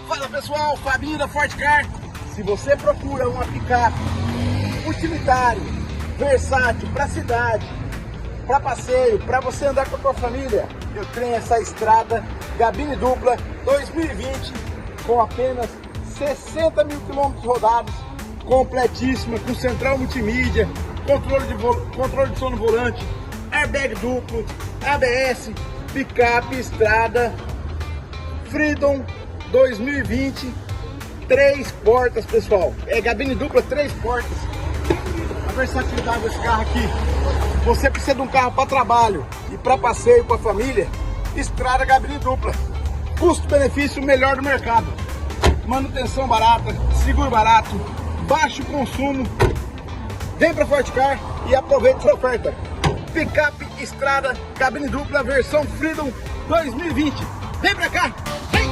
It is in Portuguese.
Fala pessoal, Fabinho da Forte Car. Se você procura uma picape utilitário, versátil, para cidade, para passeio, para você andar com a sua família, eu tenho essa Strada Cabine dupla 2020 com apenas 60 mil quilômetros rodados, completíssima, com central multimídia, controle de som no volante, airbag duplo, ABS, picape Strada Freedom 2020, 3 portas, pessoal. É cabine dupla, 3 portas. A versatilidade desse carro aqui. Você precisa de um carro para trabalho e para passeio com a família, Strada cabine dupla. Custo-benefício melhor do mercado. Manutenção barata, seguro barato, baixo consumo. Vem para Forte Car e aproveite essa oferta. Picape Strada cabine dupla versão Freedom 2020. Vem pra cá! Vem!